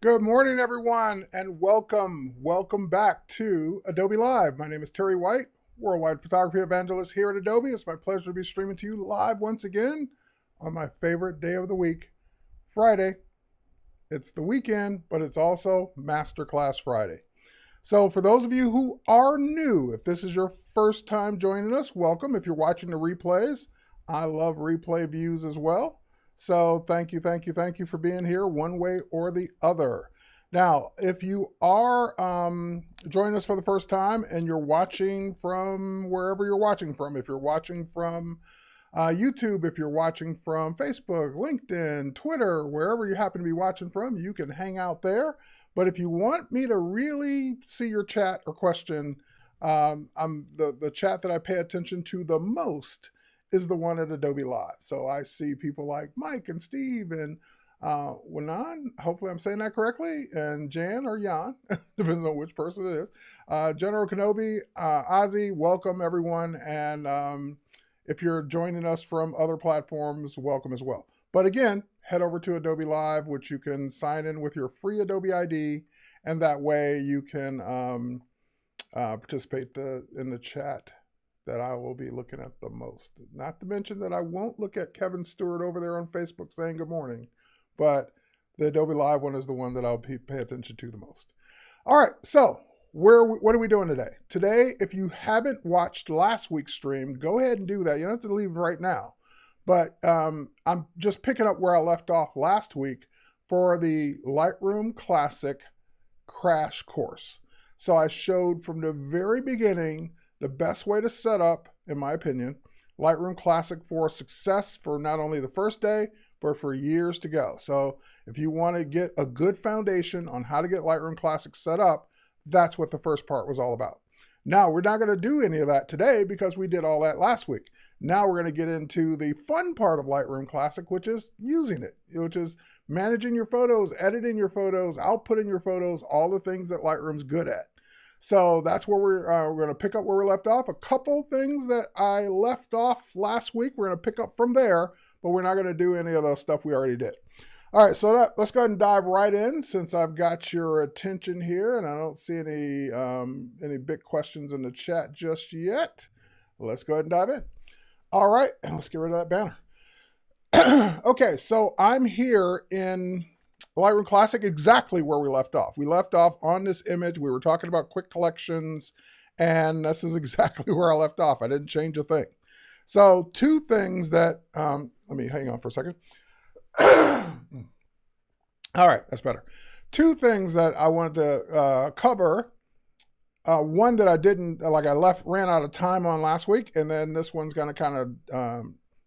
Good morning, everyone, and welcome back to Adobe Live. My name is Terry White, worldwide photography evangelist here at Adobe. It's my pleasure to be streaming to you live once again on my favorite day of the week, Friday. It's the weekend, but it's also Masterclass Friday. So for those of you who are new, if this is your first time joining us, welcome. If you're watching the replays, I love replay views as well. So thank you for being here one way or the other. Now, if you are joining us for the first time and you're watching from wherever you're watching from, if you're watching from YouTube, if you're watching from Facebook, LinkedIn, Twitter, wherever you happen to be watching from, you can hang out there. But if you want me to really see your chat or question, the chat that I pay attention to the most is the one at Adobe Live. So I see people like Mike and Steve and Wanan, hopefully I'm saying that correctly, and Jan or Jan, depends on which person it is. General Kenobi, Ozzy, welcome everyone. And if you're joining us from other platforms, welcome as well. But again, head over to Adobe Live, which you can sign in with your free Adobe ID, and that way you can participate in the chat that I will be looking at the most. Not to mention that I won't look at Kevin Stewart over there on Facebook saying good morning, but the Adobe Live one is the one that I'll pay attention to the most. All right, so what are we doing today? Today, if you haven't watched last week's stream, go ahead and do that. You don't have to leave right now. But I'm just picking up where I left off last week for the Lightroom Classic crash course. So I showed from the very beginning the best way to set up, in my opinion, Lightroom Classic for success for not only the first day, but for years to go. So if you want to get a good foundation on how to get Lightroom Classic set up, that's what the first part was all about. Now, we're not going to do any of that today because we did all that last week. Now we're going to get into the fun part of Lightroom Classic, which is using it, which is managing your photos, editing your photos, outputting your photos, all the things that Lightroom's good at. So that's where we're going to pick up where we left off. A couple things that I left off last week, we're going to pick up from there, but we're not going to do any of the stuff we already did. All right, so let's go ahead and dive right in since I've got your attention here and I don't see any big questions in the chat just yet. Let's go ahead and dive in. All right, and let's get rid of that banner. Okay, so I'm here in Lightroom Classic exactly where we left off. We left off on this image. We were talking about quick collections, and this is exactly where I left off. I didn't change a thing. So two things that, let me hang on for a second. All right, that's better. Two things that I wanted to cover. One that I didn't, like I ran out of time on last week, and then this one's going to kind of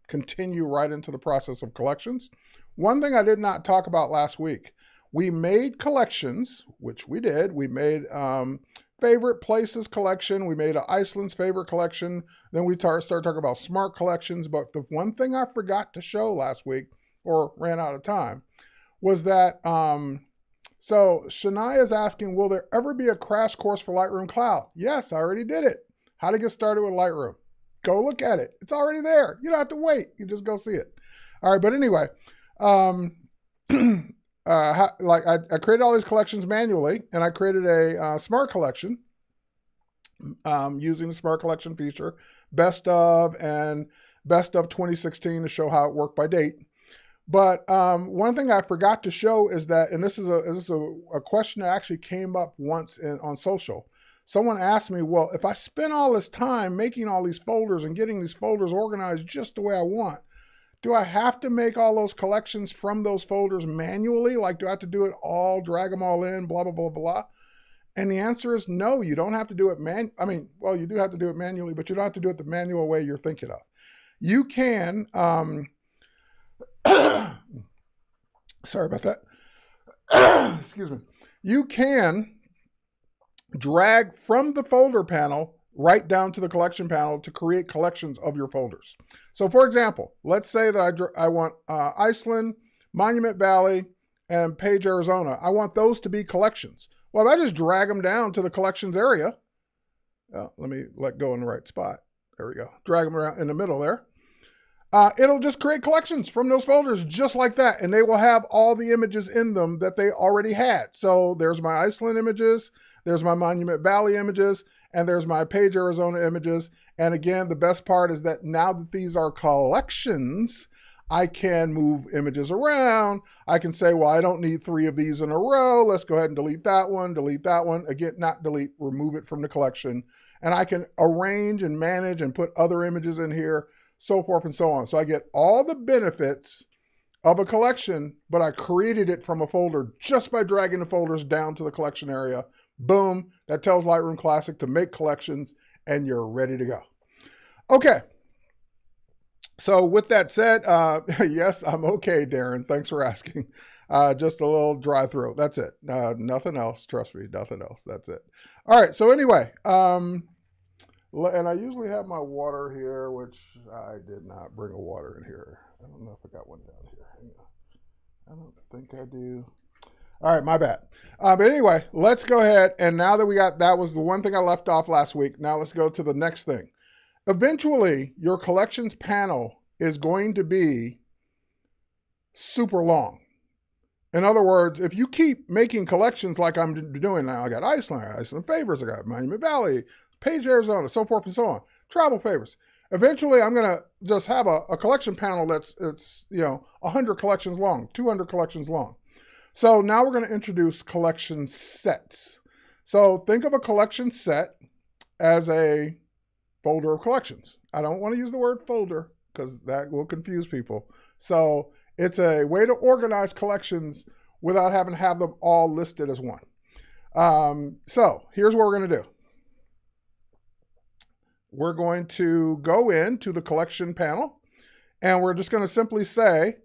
continue right into the process of collections. One thing I did not talk about last week, we made collections, which we did. We made favorite places collection. We made an Iceland's favorite collection. Then we started talking about smart collections. But the one thing I forgot to show last week, or ran out of time, was that, so Shania is asking, will there ever be a crash course for Lightroom Cloud? Yes, I already did it. How to get started with Lightroom. Go look at it. It's already there. You don't have to wait. You just go see it. All right, but anyway, I created all these collections manually, and I created a smart collection using the smart collection feature, best of and best of 2016 to show how it worked by date. But one thing I forgot to show is that, and this is a question that actually came up once on social. Someone asked me, well, if I spend all this time making all these folders and getting these folders organized just the way I want, do I have to make all those collections from those folders manually? Like, do I have to do it all, drag them all in, blah, blah, blah, blah? And the answer is no, you don't have to do it well, you do have to do it manually, but you don't have to do it the manual way you're thinking of. You can, sorry about that. Excuse me. You can drag from the folder panel right down to the collection panel to create collections of your folders. So for example, let's say that I want Iceland, Monument Valley, and Page, Arizona. I want those to be collections. Well, if I just drag them down to the collections area, let me let go in the right spot. There we go. Drag them around in the middle there. it'll just create collections from those folders just like that. And they will have all the images in them that they already had. So there's my Iceland images, there's my Monument Valley images, and there's my Page, Arizona images. And again, the best part is that now that these are collections, I can move images around. I can say, well, I don't need 3 of these in a row. Let's go ahead and delete that one, delete that one. Again, not delete, remove it from the collection. And I can arrange and manage and put other images in here, so forth and so on. So I get all the benefits of a collection, but I created it from a folder just by dragging the folders down to the collection area. Boom, that tells Lightroom Classic to make collections, and you're ready to go. Okay. So with that said, yes, I'm okay, Darren. Thanks for asking. Just a little dry throat. That's it. Nothing else. Trust me, nothing else. That's it. All right. So anyway, and I usually have my water here, which I did not bring a water in here. I don't know if I got one down here. Hang on. I don't think I do. All right, my bad. But anyway, let's go ahead. And now that we got, that was the one thing I left off last week. Now let's go to the next thing. Eventually, your collections panel is going to be super long. In other words, if you keep making collections like I'm doing now, I got Iceland favorites, I got Monument Valley, Page, Arizona, so forth and so on, travel favorites. Eventually, I'm going to just have a collection panel that's 100 collections long, 200 collections long. So now we're going to introduce collection sets. So think of a collection set as a folder of collections. I don't want to use the word folder because that will confuse people. So it's a way to organize collections without having to have them all listed as one. So here's what we're going to do. We're going to go into the collection panel and we're just going to simply say,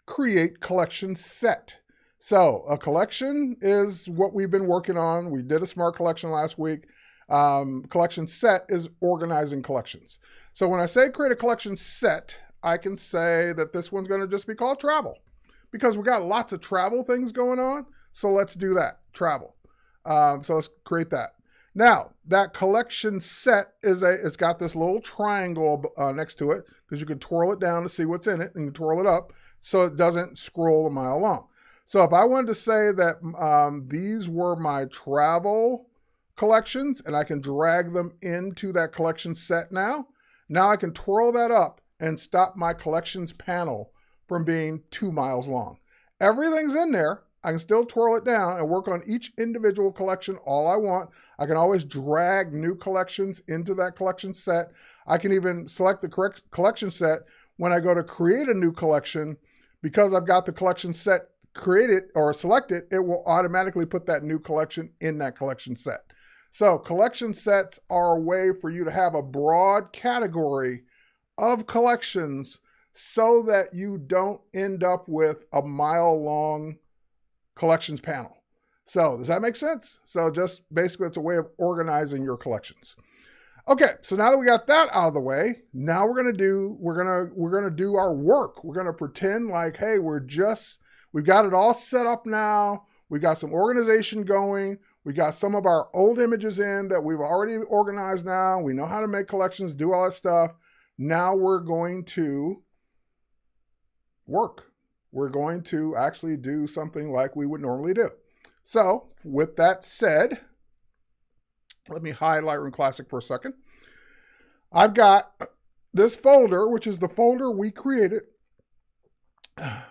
create collection set. So a collection is what we've been working on. We did a smart collection last week. Collection set is organizing collections. So when I say create a collection set, I can say that this one's going to just be called travel because we got lots of travel things going on. So let's do that, travel. So let's create that. Now that collection set it's got this little triangle next to it because you can twirl it down to see what's in it and you twirl it up so it doesn't scroll a mile long. So if I wanted to say that these were my travel collections and I can drag them into that collection set now I can twirl that up and stop my collections panel from being 2 miles long. Everything's in there. I can still twirl it down and work on each individual collection all I want. I can always drag new collections into that collection set. I can even select the correct collection set when I go to create a new collection. Because I've got the collection set created or selected, it will automatically put that new collection in that collection set. So collection sets are a way for you to have a broad category of collections so that you don't end up with a mile-long collections panel. So does that make sense? So just basically it's a way of organizing your collections. Okay, so now that we got that out of the way, now we're gonna do our work. We're gonna pretend like, hey, we've got it all set up now. We got some organization going. We got some of our old images in that we've already organized now. We know how to make collections, do all that stuff. Now we're going to work. We're going to actually do something like we would normally do. So with that said, let me hide Lightroom Classic for a second. I've got this folder, which is the folder we created.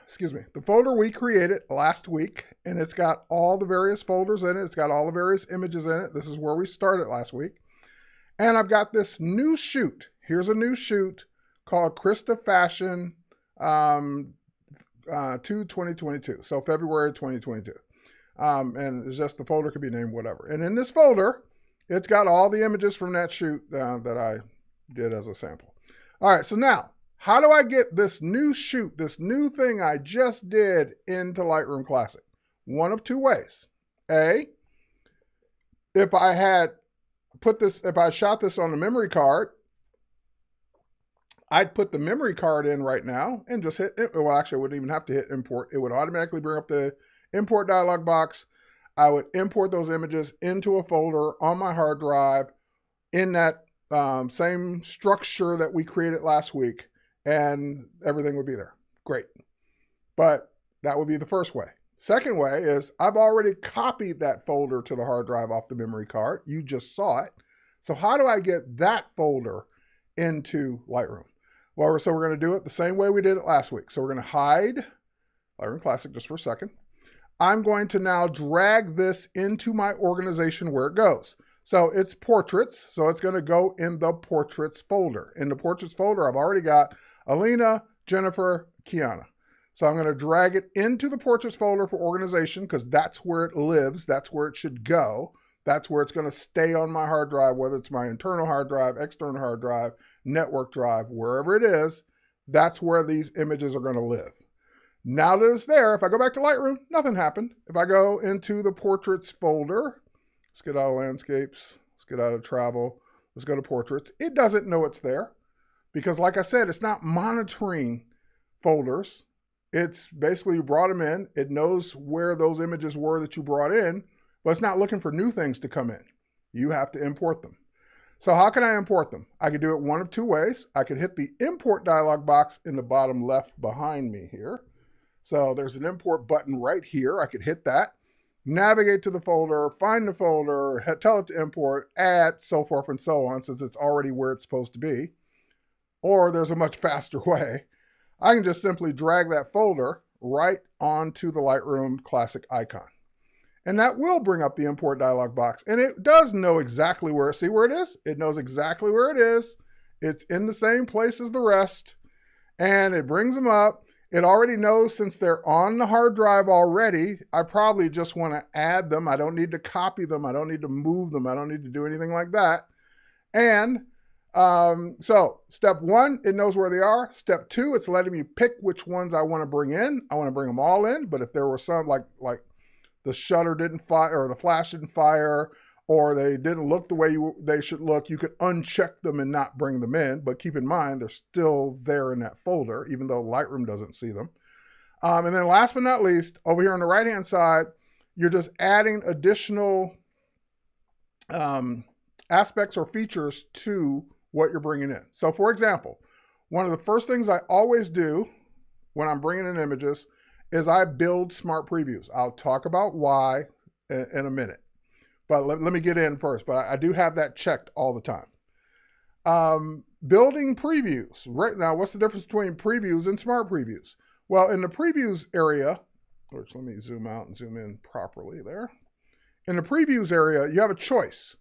Excuse me, the folder we created last week, and it's got all the various folders in it. It's got all the various images in it. This is where we started last week. And I've got this new shoot. Here's a new shoot called Krista Fashion 2022. So February 2022. And it's just the folder could be named whatever. And in this folder, it's got all the images from that shoot that I did as a sample. All right, so now, how do I get this new shoot, this new thing I just did into Lightroom Classic? One of two ways. A, if I had if I shot this on a memory card, I'd put the memory card in right now and just hit, well, actually I wouldn't even have to hit import. It would automatically bring up the import dialog box. I would import those images into a folder on my hard drive in that same structure that we created last week. and everything would be there. Great. But that would be the first way. Second way is I've already copied that folder to the hard drive off the memory card. You just saw it. So how do I get that folder into Lightroom? Well, so we're going to do it the same way we did it last week. So we're going to hide Lightroom Classic just for a second. I'm going to now drag this into my organization where it goes. So it's portraits, so it's going to go in the portraits folder. In the portraits folder, I've already got Alina, Jennifer, Kiana. So I'm going to drag it into the portraits folder for organization because that's where it lives. That's where it should go. That's where it's going to stay on my hard drive, whether it's my internal hard drive, external hard drive, network drive, wherever it is, that's where these images are going to live. Now that it's there, if I go back to Lightroom, nothing happened. If I go into the portraits folder, let's get out of landscapes, let's get out of travel, let's go to portraits. It doesn't know it's there because like I said, it's not monitoring folders. It's basically you brought them in. It knows where those images were that you brought in, but it's not looking for new things to come in. You have to import them. So how can I import them? I could do it one of two ways. I could hit the import dialog box in the bottom left behind me here. So there's an import button right here. I could hit that, navigate to the folder, find the folder, tell it to import, add, so forth and so on, since it's already where it's supposed to be. Or there's a much faster way. I can just simply drag that folder right onto the Lightroom Classic icon. And that will bring up the import dialog box. And it does know exactly where, see where it is? It knows exactly where it is. It's in the same place as the rest. And it brings them up. It already knows since they're on the hard drive already, I probably just want to add them. I don't need to copy them. I don't need to move them. I don't need to do anything like that. And so step one, it knows where they are. Step two, it's letting me pick which ones I want to bring in. I want to bring them all in, but if there were some like the shutter didn't fire or the flash didn't fire or they didn't look the way they should look, you could uncheck them and not bring them in. But keep in mind, they're still there in that folder, even though Lightroom doesn't see them. And then last but not least, over here on the right-hand side, you're just adding additional aspects or features to what you're bringing in. So for example, one of the first things I always do when I'm bringing in images is I build smart previews. I'll talk about why in a minute, but let me get in first. But I do have that checked all the time. Building previews. Right now, what's the difference between previews and smart previews? Well, in the previews area, which let me zoom out and zoom in properly there. In the previews area, you have a choice.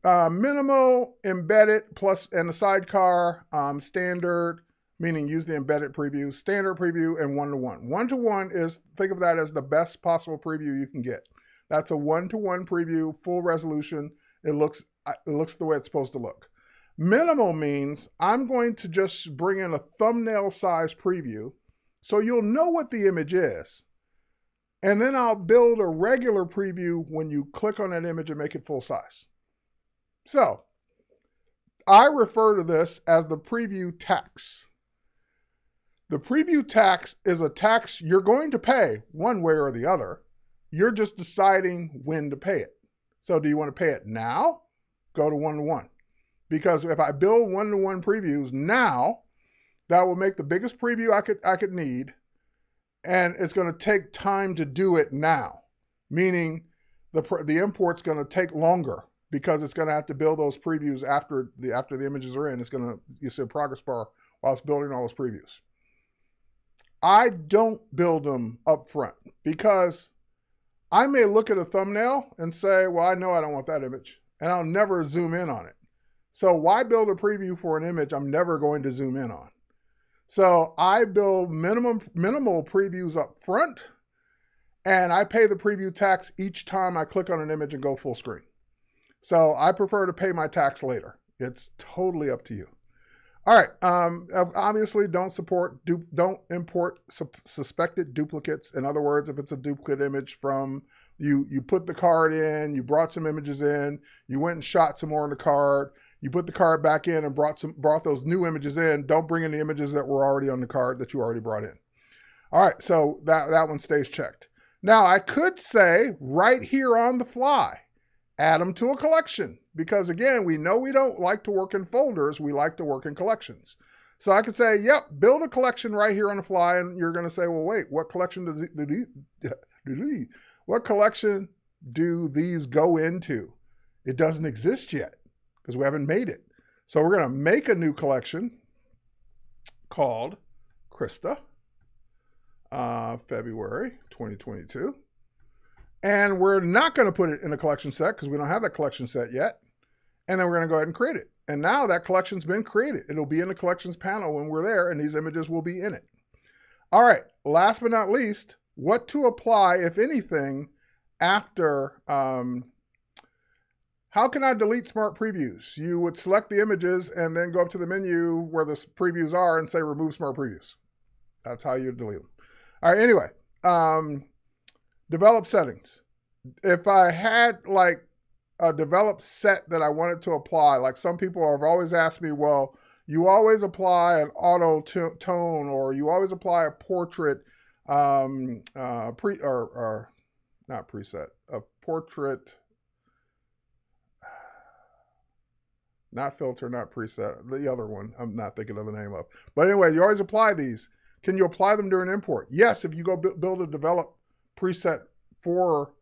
Minimal, embedded, plus, and the sidecar, standard, meaning use the embedded preview, standard preview, and one-to-one. One-to-one is, think of that as the best possible preview you can get. That's a one-to-one preview, full resolution. It looks the way it's supposed to look. Minimal means I'm going to just bring in a thumbnail size preview so you'll know what the image is. And then I'll build a regular preview when you click on that image and make it full size. So I refer to this as the preview tax. The preview tax is a tax you're going to pay one way or the other. You're just deciding when to pay it. So do you want to pay it now? Go to one-to-one. Because if I build one-to-one previews now, that will make the biggest preview I could need. And it's going to take time to do it now. Meaning the import's going to take longer, because it's going to have to build those previews after the images are in. It's going to, you see a progress bar while it's building all those previews. I don't build them up front because I may look at a thumbnail and say, well, I know I don't want that image, and I'll never zoom in on it. So why build a preview for an image I'm never going to zoom in on? So I build minimal previews up front, and I pay the preview tax each time I click on an image and go full screen. So I prefer to pay my tax later. It's totally up to you. All right. Obviously, don't import suspected duplicates. In other words, if it's a duplicate image from you put the card in, you brought some images in, you went and shot some more in the card, you put the card back in and brought those new images in. Don't bring in the images that were already on the card that you already brought in. All right. So that one stays checked. Now I could say right here on the fly, add them to a collection, because again, we know we don't like to work in folders. We like to work in collections. So I could say, yep, build a collection right here on the fly. And you're going to say, well, wait, what collection what collection do these go into? It doesn't exist yet because we haven't made it. So we're going to make a new collection called Krista, February 2022. And we're not going to put it in a collection set because we don't have that collection set yet. And then we're going to go ahead and create it. And now that collection's been created. It'll be in the collections panel when we're there, and these images will be in it. All right, last but not least, what to apply, if anything, after, how can I delete smart previews? You would select the images and then go up to the menu where the previews are and say remove smart previews. That's how you delete them. All right, anyway, develop settings. If I had like a developed set that I wanted to apply, like some people have always asked me, well, you always apply an auto tone, or you always apply a portrait, not preset, a portrait, not filter, not preset, the other one I'm not thinking of the name of. But anyway, you always apply these. Can you apply them during import? Yes, if you go build a develop preset for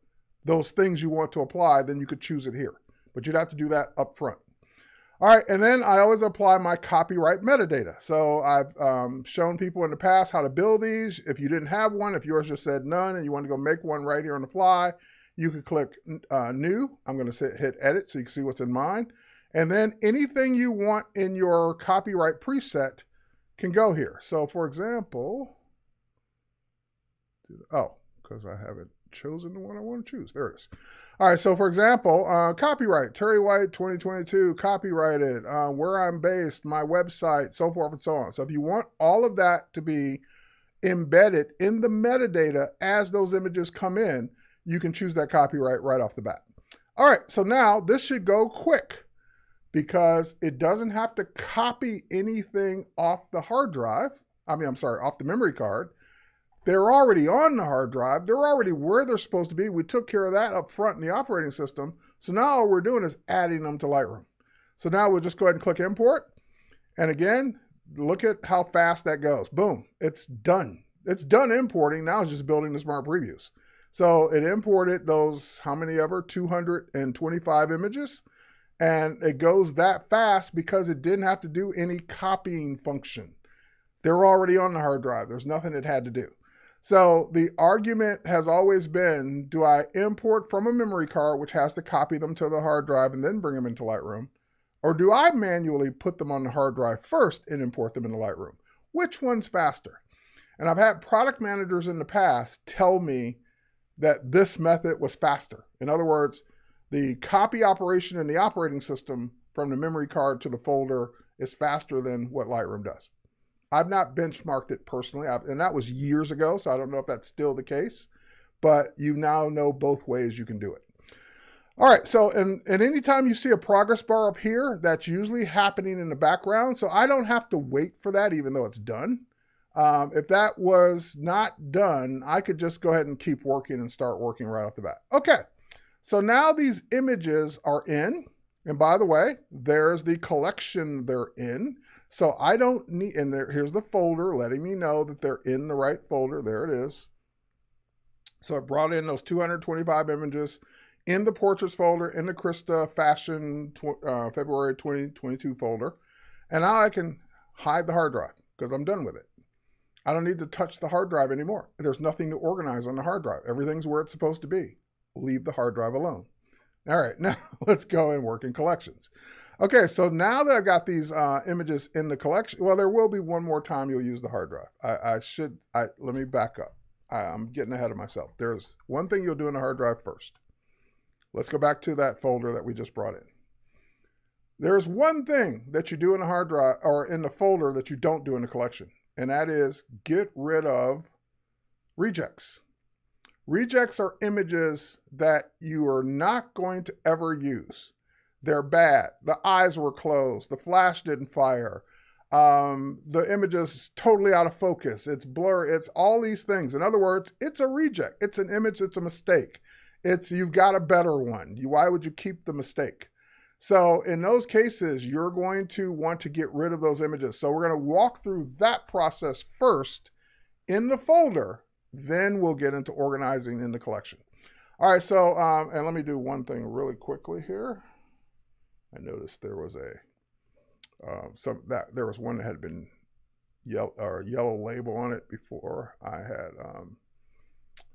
those things you want to apply, then you could choose it here. But you'd have to do that up front. All right, and then I always apply my copyright metadata. So I've shown people in the past how to build these. If you didn't have one, if yours just said none and you want to go make one right here on the fly, you could click new. I'm going to hit edit so you can see what's in mine. And then anything you want in your copyright preset can go here. So for example, because I haven't chosen the one I want to choose. There it is. All right, so for example, copyright, Terry White 2022, copyrighted, where I'm based, my website, so forth and so on. So if you want all of that to be embedded in the metadata as those images come in, you can choose that copyright right off the bat. All right, so now this should go quick because it doesn't have to copy anything off the hard drive. Off the memory card. They're already on the hard drive. They're already where they're supposed to be. We took care of that up front in the operating system. So now all we're doing is adding them to Lightroom. So now we'll just go ahead and click import. And again, look at how fast that goes. Boom, it's done. It's done importing. Now it's just building the smart previews. So it imported those, how many ever, 225 images. And it goes that fast because it didn't have to do any copying function. They're already on the hard drive. There's nothing it had to do. So the argument has always been, do I import from a memory card, which has to copy them to the hard drive and then bring them into Lightroom? Or do I manually put them on the hard drive first and import them into Lightroom? Which one's faster? And I've had product managers in the past tell me that this method was faster. In other words, the copy operation in the operating system from the memory card to the folder is faster than what Lightroom does. I've not benchmarked it personally, and that was years ago, so I don't know if that's still the case, but you now know both ways you can do it. All right, so and anytime you see a progress bar up here, that's usually happening in the background, so I don't have to wait for that even though it's done. If that was not done, I could just go ahead and keep working and start working right off the bat. Okay, so now these images are in, and by the way, there's the collection they're in. So I don't need, and here's the folder letting me know that they're in the right folder. There it is. So I brought in those 225 images in the portraits folder, in the Krista Fashion February 2022 folder. And now I can hide the hard drive because I'm done with it. I don't need to touch the hard drive anymore. There's nothing to organize on the hard drive. Everything's where it's supposed to be. Leave the hard drive alone. All right, now let's go and work in collections. Okay, so now that I've got these images in the collection, well, there will be one more time you'll use the hard drive. Let me back up. I'm getting ahead of myself. There's one thing you'll do in the hard drive first. Let's go back to that folder that we just brought in. There's one thing that you do in the hard drive or in the folder that you don't do in the collection, and that is get rid of rejects. Rejects are images that you are not going to ever use. They're bad. The eyes were closed. The flash didn't fire. The image is totally out of focus. It's blurry. It's all these things. In other words, it's a reject. It's an image. It's a mistake. You've got a better one. Why would you keep the mistake? So in those cases, you're going to want to get rid of those images. So we're going to walk through that process first in the folder, then we'll get into organizing in the collection. All right, so, and let me do one thing really quickly here. I noticed there was there was one that had been yellow label on it before I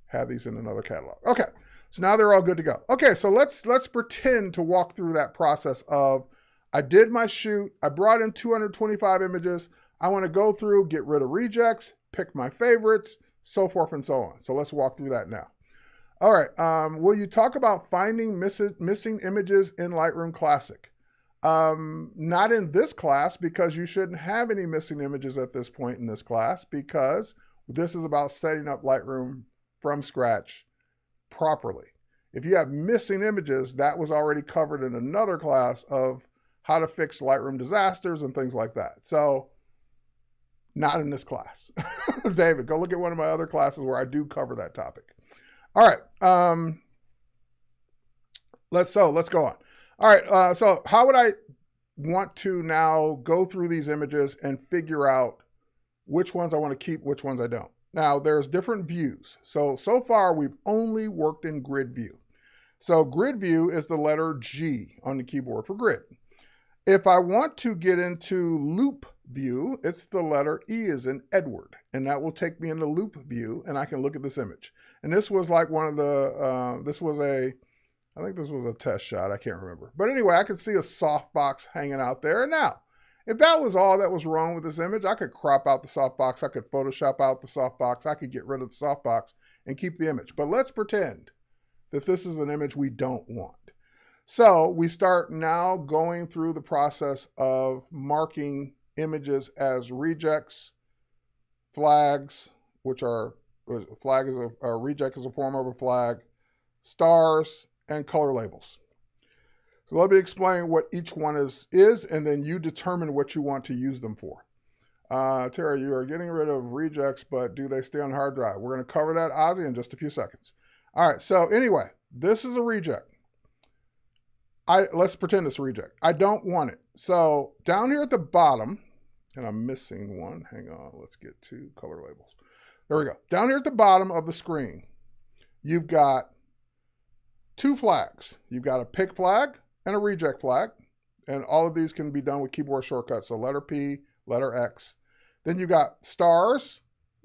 had these in another catalog. Okay, so now they're all good to go. Okay, so let's pretend to walk through that process of, I did my shoot, I brought in 225 images, I want to go through, get rid of rejects, pick my favorites, so forth and so on. So let's walk through that now. All right, will you talk about finding missing images in Lightroom Classic? Not in this class, because you shouldn't have any missing images at this point in this class, because this is about setting up Lightroom from scratch properly. If you have missing images, that was already covered in another class of how to fix Lightroom disasters and things like that. So not in this class. David, go look at one of my other classes where I do cover that topic. All right, let's go on. All right, so how would I want to now go through these images and figure out which ones I want to keep, which ones I don't? Now, there's different views. So far, we've only worked in grid view. So grid view is the letter G on the keyboard for grid. If I want to get into loop view, it's the letter E as in Edward, and that will take me into loop view, and I can look at this image. And this was like one of the, I think this was a test shot, I can't remember. But anyway, I could see a softbox hanging out there. And now, if that was all that was wrong with this image, I could crop out the softbox, I could Photoshop out the softbox, I could get rid of the softbox and keep the image. But let's pretend that this is an image we don't want. So we start now going through the process of marking images as rejects, flags, which are, a reject is a form of a flag, stars, and color labels. So let me explain what each one is, and then you determine what you want to use them for. Tara, you are getting rid of rejects, but do they stay on the hard drive? We're going to cover that, Ozzy, in just a few seconds. All right, so anyway, this is a reject. Let's pretend it's a reject. I don't want it. So down here at the bottom, and I'm missing one. Hang on, let's get to color labels. There we go. Down here at the bottom of the screen, you've got two flags. You've got a pick flag and a reject flag, and all of these can be done with keyboard shortcuts. So letter P, letter X. Then you got stars,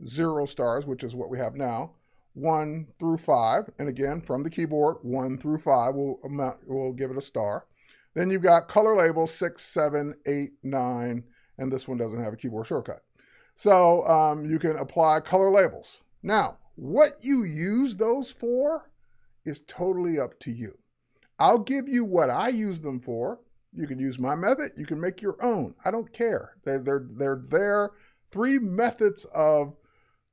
0 stars, which is what we have now, 1 through 5, and again from the keyboard, 1 through 5 will give it a star. Then you've got color labels 6, 7, 8, 9, and this one doesn't have a keyboard shortcut. So you can apply color labels. Now, what you use those for is totally up to you. I'll give you what I use them for. You can use my method. You can make your own. I don't care. They're there. 3 methods of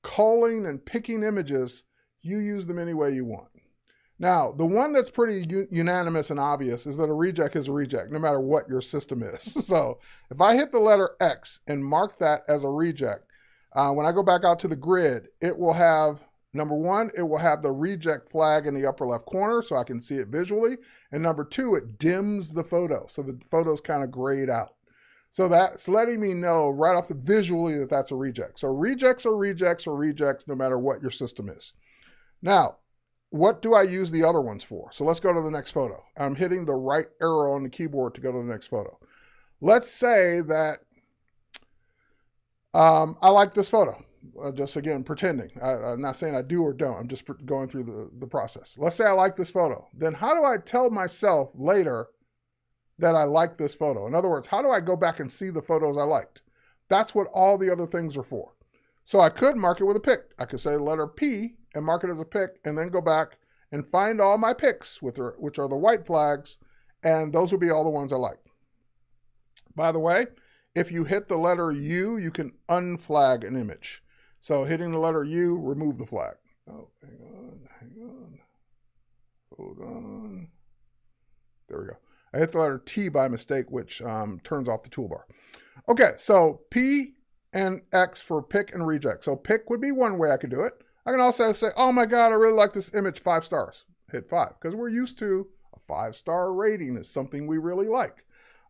culling and picking images. You use them any way you want. Now, the one that's pretty unanimous and obvious is that a reject is a reject, no matter what your system is. So if I hit the letter X and mark that as a reject, when I go back out to the grid, it will have, number 1, it will have the reject flag in the upper left corner so I can see it visually. And number 2, it dims the photo. So the photo's kind of grayed out. So that's letting me know right off the visually that that's a reject. So rejects are rejects are rejects no matter what your system is. Now, what do I use the other ones for? So let's go to the next photo. I'm hitting the right arrow on the keyboard to go to the next photo. Let's say that I like this photo. Just again, pretending. I'm not saying I do or don't. I'm just going through the process. Let's say I like this photo. Then how do I tell myself later that I like this photo? In other words, how do I go back and see the photos I liked? That's what all the other things are for. So I could mark it with a pick. I could say letter P and mark it as a pick, and then go back and find all my picks, which are the white flags, and those will be all the ones I like. By the way, if you hit the letter U, you can unflag an image. So hitting the letter U, remove the flag. Oh, hang on. Hold on. There we go. I hit the letter T by mistake, which turns off the toolbar. Okay, so P and X for pick and reject. So pick would be one way I could do it. I can also say, oh my God, I really like this image, 5 stars. Hit 5, because we're used to a 5-star rating is something we really like.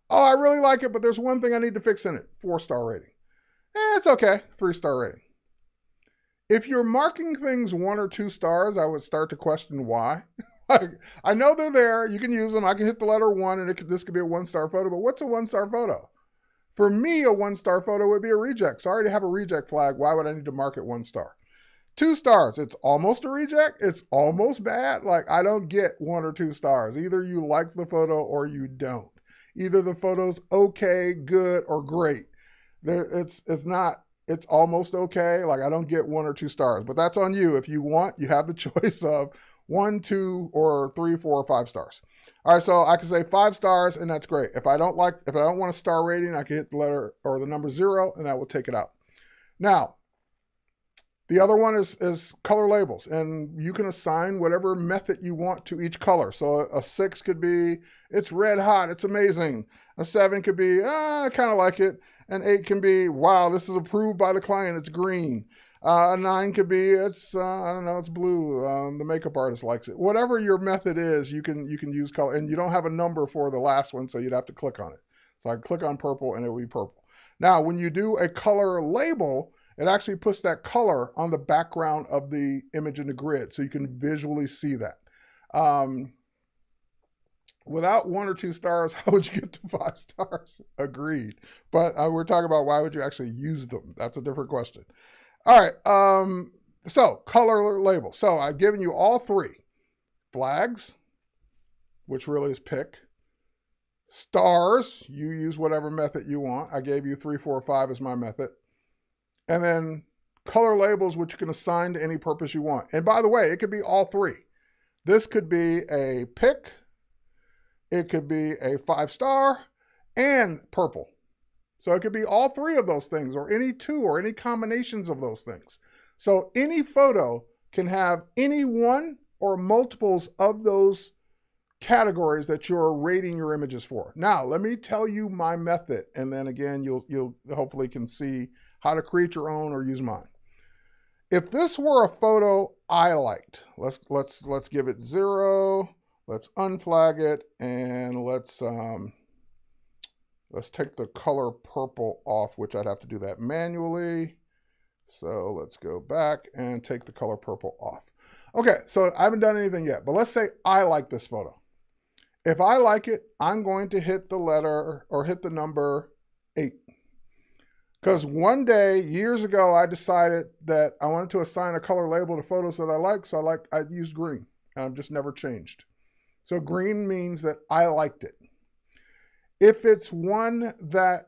Oh, I really like it, but there's one thing I need to fix in it. 4-star rating. It's okay. 3-star rating. If you're marking things 1 or 2 stars, I would start to question why. Like, I know they're there. You can use them. I can hit the letter 1, and this could be a 1-star photo, but what's a 1-star photo? For me, a 1-star photo would be a reject. So I already have a reject flag. Why would I need to mark it 1 star? 2 stars, it's almost a reject. It's almost bad. Like, I don't get 1 or 2 stars. Either you like the photo or you don't. Either the photo's okay, good, or great. It's almost okay. Like, I don't get 1 or 2 stars, but that's on you. If you want, you have the choice of 1, 2, or 3, 4, or 5 stars. All right, so I can say 5 stars, and that's great. If I don't want a star rating, I can hit the letter or the number 0, and that will take it out. Now, the other one is color labels, and you can assign whatever method you want to each color. So a 6 could be, it's red hot, it's amazing. A 7 could be, I kind of like it. An 8 can be, wow, this is approved by the client, it's green. A 9 could be, it's, I don't know, it's blue. The makeup artist likes it. Whatever your method is, you can use color, and you don't have a number for the last one, so you'd have to click on it. So I click on purple, and it will be purple. Now, when you do a color label, it actually puts that color on the background of the image in the grid, so you can visually see that. Without 1 or 2 stars, how would you get to 5 stars? Agreed. But we're talking about why would you actually use them? That's a different question. All right, so color label. So I've given you all 3. Flags, which really is pick. Stars, you use whatever method you want. I gave you 3, 4, 5 as my method. And then color labels, which you can assign to any purpose you want. And by the way, it could be all 3. This could be a pick, it could be a 5-star, and purple. So it could be all 3 of those things, or any 2, or any combinations of those things. So any photo can have any one or multiples of those categories that you're rating your images for. Now, let me tell you my method, and then again, you'll hopefully can see how to create your own or use mine. If this were a photo I liked, let's give it 0. Let's unflag it, and let's take the color purple off, which I'd have to do that manually. So let's go back and take the color purple off. Okay, so I haven't done anything yet, but let's say I like this photo. If I like it, I'm going to hit the letter or hit the number 8. Because one day, years ago, I decided that I wanted to assign a color label to photos that I like, so I used green, and I've just never changed. So green means that I liked it. If it's one that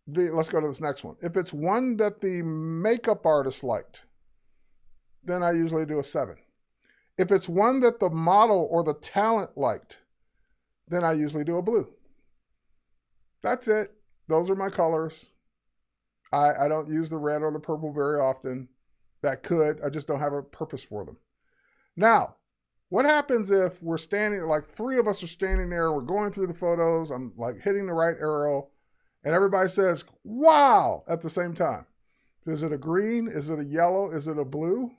let's go to this next one. If it's one that the makeup artist liked, then I usually do a 7. If it's one that the model or the talent liked, then I usually do a blue. That's it. Those are my colors. I don't use the red or the purple very often. That could, I just don't have a purpose for them. Now, what happens if we're standing, like 3 of us are standing there and we're going through the photos, I'm like hitting the right arrow, and everybody says, wow, at the same time. Is it a green? Is it a yellow? Is it a blue?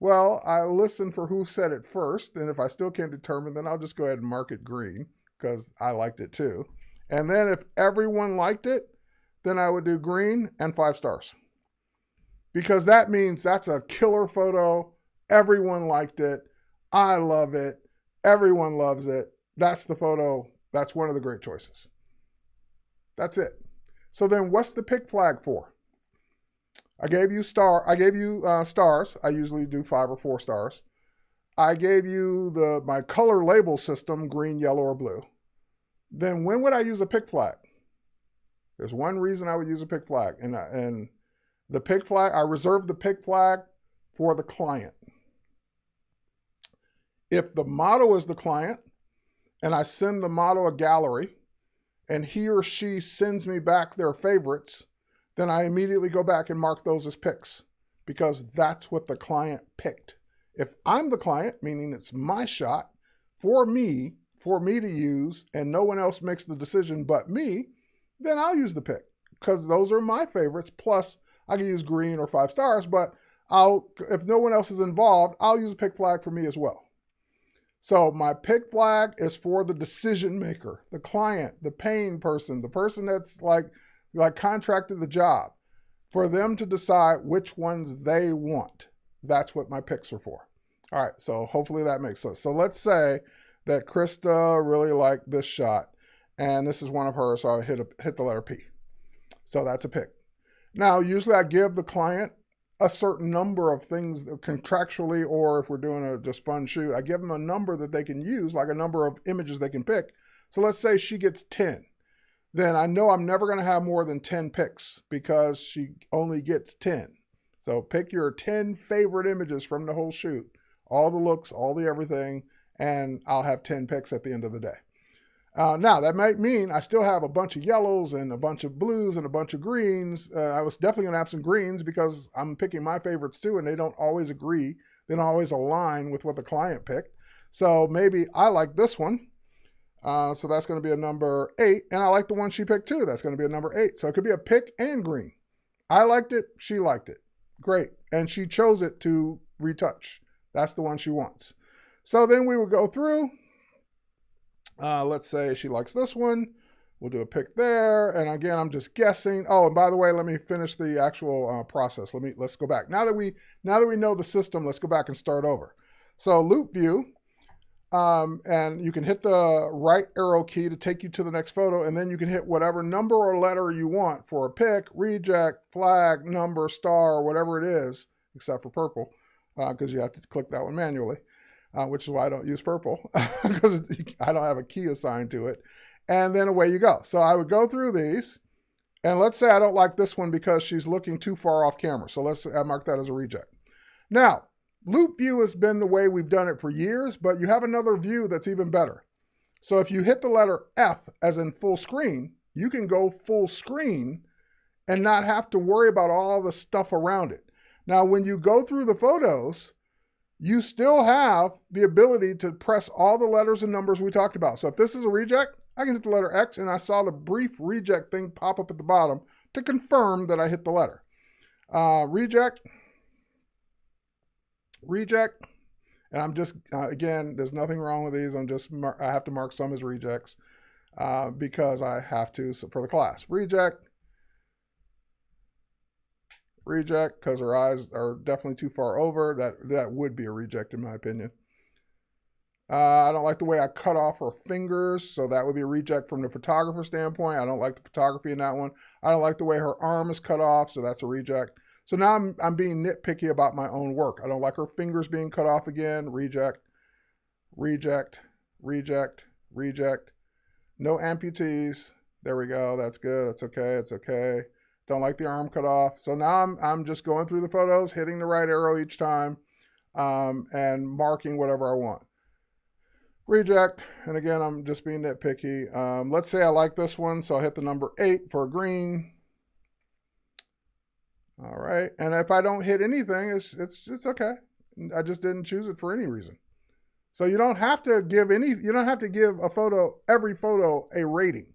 Well, I listen for who said it first, and if I still can't determine, then I'll just go ahead and mark it green, because I liked it too. And then if everyone liked it, then I would do green and 5 stars. Because that means that's a killer photo. Everyone liked it. I love it. Everyone loves it. That's the photo. That's one of the great choices. That's it. So then what's the pick flag for? I gave you stars. I usually do 5 or 4 stars. I gave you my color label system, green, yellow, or blue. Then when would I use a pick flag? There's one reason I would use a pick flag. And the pick flag, I reserve the pick flag for the client. If the model is the client and I send the model a gallery and he or she sends me back their favorites, then I immediately go back and mark those as picks because that's what the client picked. If I'm the client, meaning it's my shot for me to use and no one else makes the decision but me, then I'll use the pick because those are my favorites. Plus I can use green or 5 stars, but if no one else is involved, I'll use a pick flag for me as well. So my pick flag is for the decision maker, the client, the paying person, the person that's like contracted the job, for them to decide which ones they want. That's what my picks are for. All right, so hopefully that makes sense. So let's say that Krista really liked this shot, and this is one of hers, so I hit the letter P. So that's a pick. Now, usually I give the client a certain number of things contractually, or if we're doing a just fun shoot, I give them a number that they can use, like a number of images they can pick. So let's say she gets 10. Then I know I'm never going to have more than 10 picks because she only gets 10. So pick your 10 favorite images from the whole shoot, all the looks, all the everything, and I'll have 10 picks at the end of the day. Now, that might mean I still have a bunch of yellows and a bunch of blues and a bunch of greens. I was definitely going to have some greens because I'm picking my favorites too, and they don't always agree. They don't always align with what the client picked. So maybe I like this one. So that's going to be a number 8. And I like the one she picked too. That's going to be a number 8. So it could be a pick and green. I liked it. She liked it. Great. And she chose it to retouch. That's the one she wants. So then we would go through. Let's say she likes this one. We'll do a pick there. And again, I'm just guessing. Oh, and by the way, let me finish the actual process. Let's go back. Now that we know the system, let's go back and start over. So loop view. And you can hit the right arrow key to take you to the next photo, and then you can hit whatever number or letter you want for a pick, reject, flag, number, star, whatever it is, except for purple, because you have to click that one manually, which is why I don't use purple, because I don't have a key assigned to it. And then away you go. So I would go through these, and let's say I don't like this one because she's looking too far off camera. So I mark that as a reject. Now, loop view has been the way we've done it for years, but you have another view that's even better. So if you hit the letter F, as in full screen, you can go full screen and not have to worry about all the stuff around it. Now, when you go through the photos, you still have the ability to press all the letters and numbers we talked about. So if this is a reject, I can hit the letter X, and I saw the brief reject thing pop up at the bottom to confirm that I hit the letter. Reject. Reject, and I'm just, again, there's nothing wrong with these. I have to mark some as rejects because I have to for the class. Reject, reject, because her eyes are definitely too far over. That would be a reject in my opinion. I don't like the way I cut off her fingers, so that would be a reject from the photographer standpoint. I don't like the photography in that one. I don't like the way her arm is cut off, so that's a reject. So now I'm being nitpicky about my own work. I don't like her fingers being cut off again. Reject, reject, reject, reject. No amputees. There we go. That's good. That's okay. It's okay. Don't like the arm cut off. So now I'm just going through the photos, hitting the right arrow each time, and marking whatever I want. Reject. And again, I'm just being nitpicky. Let's say I like this one, so I'll hit the number 8 for green. All right, and if I don't hit anything, it's okay. I just didn't choose it for any reason. So you don't have to give every photo a rating.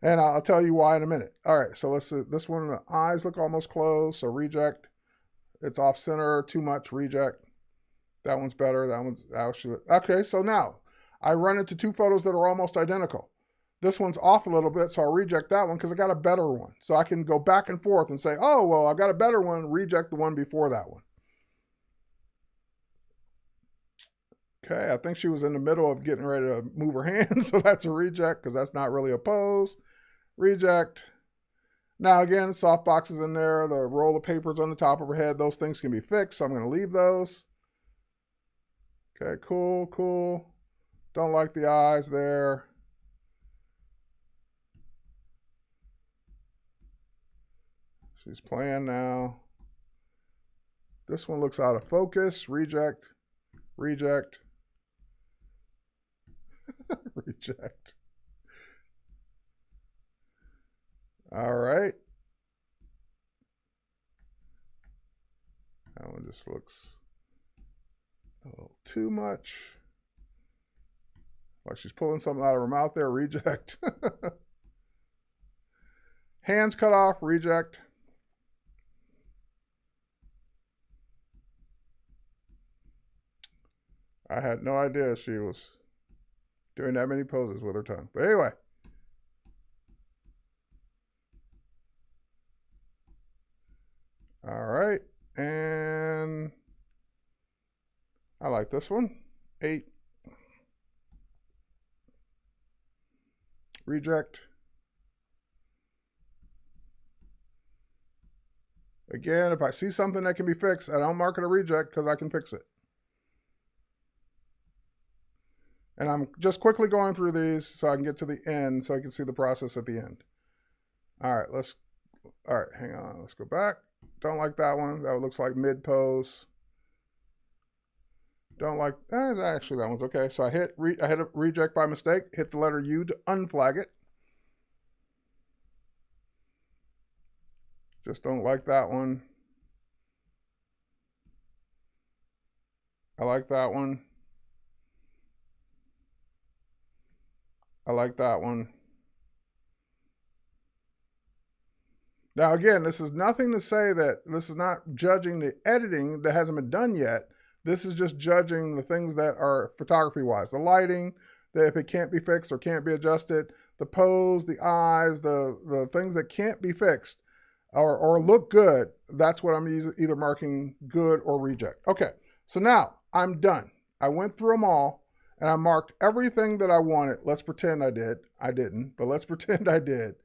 And I'll tell you why in a minute. All right, so let's see. This one, the eyes look almost closed, so reject. It's off center, too much, reject. That one's better, that one's actually, okay, so now I run into 2 photos that are almost identical. This one's off a little bit, so I'll reject that one because I got a better one. So I can go back and forth and say, oh, well, I've got a better one, reject the one before that one. Okay, I think she was in the middle of getting ready to move her hand, so that's a reject because that's not really a pose. Reject. Now again, soft boxes in there, the roll of papers on the top of her head, those things can be fixed, so I'm going to leave those. Okay, cool, cool. Don't like the eyes there. She's playing now. This one looks out of focus. Reject, reject, reject. All right. That one just looks a little too much. Like she's pulling something out of her mouth there. Reject. Hands cut off. Reject. I had no idea she was doing that many poses with her tongue. But anyway. All right. And I like this one. 8. Reject. Again, if I see something that can be fixed, I don't mark it a reject because I can fix it. And I'm just quickly going through these so I can get to the end so I can see the process at the end. All right, hang on. Let's go back. Don't like that one. That looks like mid pose. Don't like, actually that one's okay. So I hit a reject by mistake, hit the letter U to unflag it. Just don't like that one. I like that one. I like that one. Now again, this is nothing to say that this is not judging the editing that hasn't been done yet. This is just judging the things that are photography-wise. The lighting, that if it can't be fixed or can't be adjusted, the pose, the eyes, the things that can't be fixed or look good, that's what I'm either marking good or reject. Okay, so now I'm done. I went through them all and I marked everything that I wanted. Let's pretend I did. I didn't, but let's pretend I did.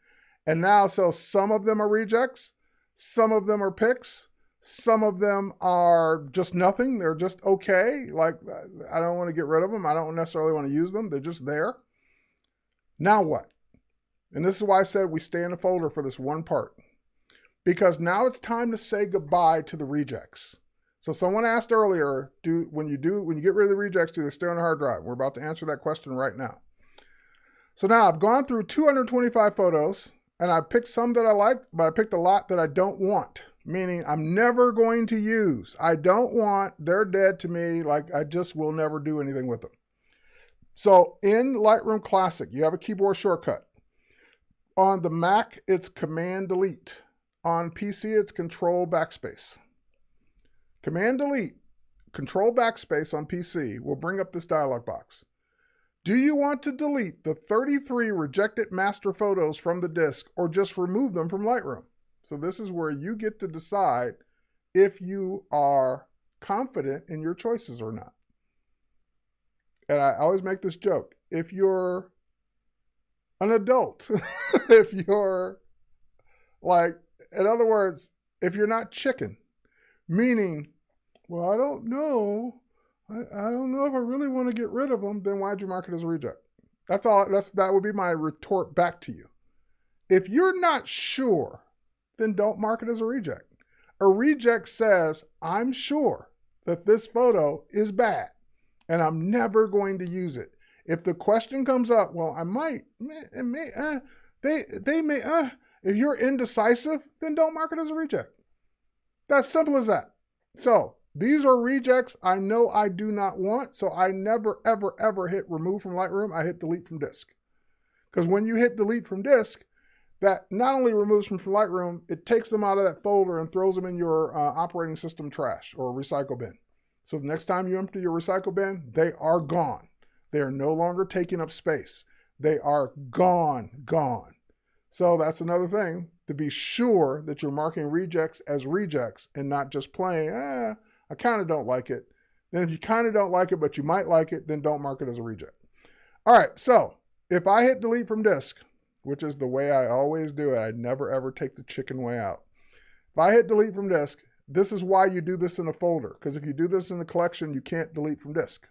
And now, so some of them are rejects, some of them are picks, some of them are just nothing. They're just okay. Like, I don't want to get rid of them. I don't necessarily want to use them. They're just there. Now what? And this is why I said we stay in the folder for this one part. Because now it's time to say goodbye to the rejects. So someone asked earlier, when you get rid of the rejects, do they stay on the hard drive? We're about to answer that question right now. So now I've gone through 225 photos and I picked some that I liked, but I picked a lot that I don't want, meaning I'm never going to use. I don't want, they're dead to me, like I just will never do anything with them. So in Lightroom Classic, you have a keyboard shortcut. On the Mac, it's Command Delete. On PC, it's Control Backspace. Command Delete, Control Backspace on PC will bring up this dialog box. Do you want to delete the 33 rejected master photos from the disk or just remove them from Lightroom? So this is where you get to decide if you are confident in your choices or not. And I always make this joke. If you're an adult, if you're like, in other words, if you're not chicken, meaning, well, I don't know. I don't know if I really want to get rid of them, then why'd you mark it as a reject? That's all. That would be my retort back to you. If you're not sure, then don't mark it as a reject. A reject says, I'm sure that this photo is bad and I'm never going to use it. If the question comes up, well, I might, they may, if you're indecisive, then don't mark it as a reject. That's simple as that. So these are rejects I know I do not want, so I never, ever, ever hit remove from Lightroom. I hit delete from disk. Because when you hit delete from disk, that not only removes them from Lightroom, it takes them out of that folder and throws them in your operating system trash or recycle bin. So the next time you empty your recycle bin, they are gone. They are no longer taking up space. They are gone. So that's another thing, to be sure that you're marking rejects as rejects and not just plain, I kind of don't like it. Then if you kind of don't like it, but you might like it, then don't mark it as a reject. All right, so if I hit delete from disk, which is the way I always do it, I never ever take the chicken way out. If I hit delete from disk, this is why you do this in a folder, because if you do this in the collection, you can't delete from disk.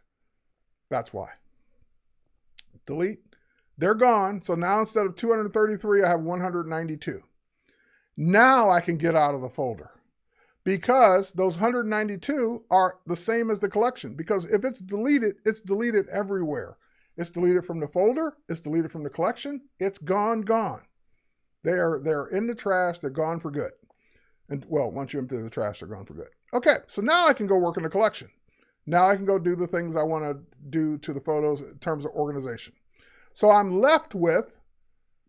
That's why. Delete. They're gone. So now instead of 233, I have 192. Now I can get out of the folder because those 192 are the same as the collection. Because if it's deleted everywhere. It's deleted from the folder. It's deleted from the collection. It's gone. They're in the trash. They're gone for good. And well, once you empty the trash, they're gone for good. Okay, so now I can go work in the collection. Now I can go do the things I want to do to the photos in terms of organization. So I'm left with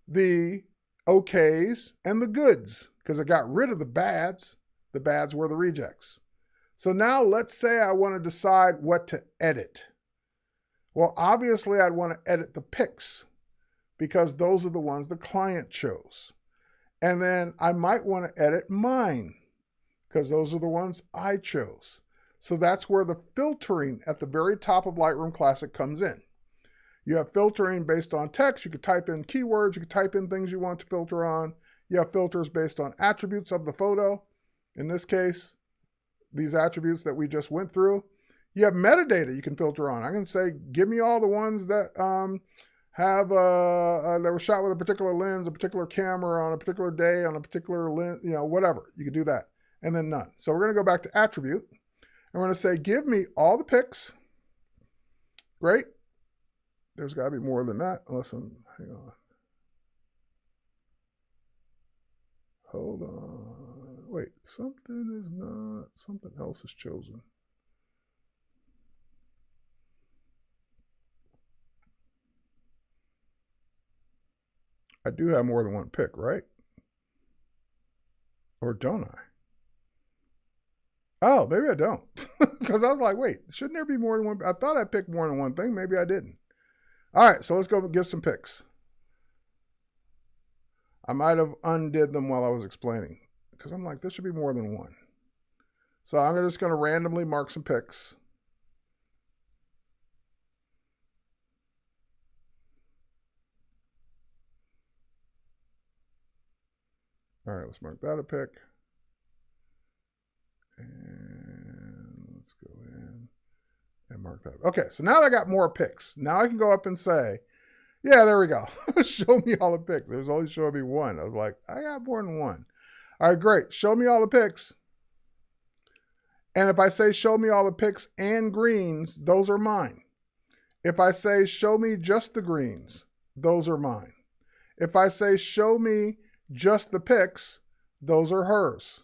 the okays and the goods because I got rid of the bads. The bads were the rejects. So now let's say I want to decide what to edit. Well, obviously I'd want to edit the pics because those are the ones the client chose. And then I might want to edit mine because those are the ones I chose. So that's where the filtering at the very top of Lightroom Classic comes in. You have filtering based on text. You could type in keywords. You could type in things you want to filter on. You have filters based on attributes of the photo. In this case, these attributes that we just went through. You have metadata you can filter on. I can say, give me all the ones that that were shot with a particular lens, a particular camera on a particular day, on a particular lens, whatever. You can do that. And then none. So we're going to go back to attribute. And we're going to say, give me all the pics. Great. There's got to be more than that. Listen, hang on. Hold on. Wait, something else is chosen. I do have more than one pick, right? Or don't I? Oh, maybe I don't. Because I was like, wait, shouldn't there be more than one? I thought I picked more than one thing. Maybe I didn't. All right, so let's go give some picks. I might have undid them while I was explaining because I'm like, this should be more than one. So I'm just going to randomly mark some picks. All right, let's mark that a pick. And let's go in and mark that. Okay, so now I got more picks. Now I can go up and say, yeah, there we go. Show me all the pics. It was only showing me one. I was like, I got more than one. All right, great. Show me all the pics. And if I say show me all the pics and greens, those are mine. If I say show me just the greens, those are mine. If I say show me just the pics, those are hers.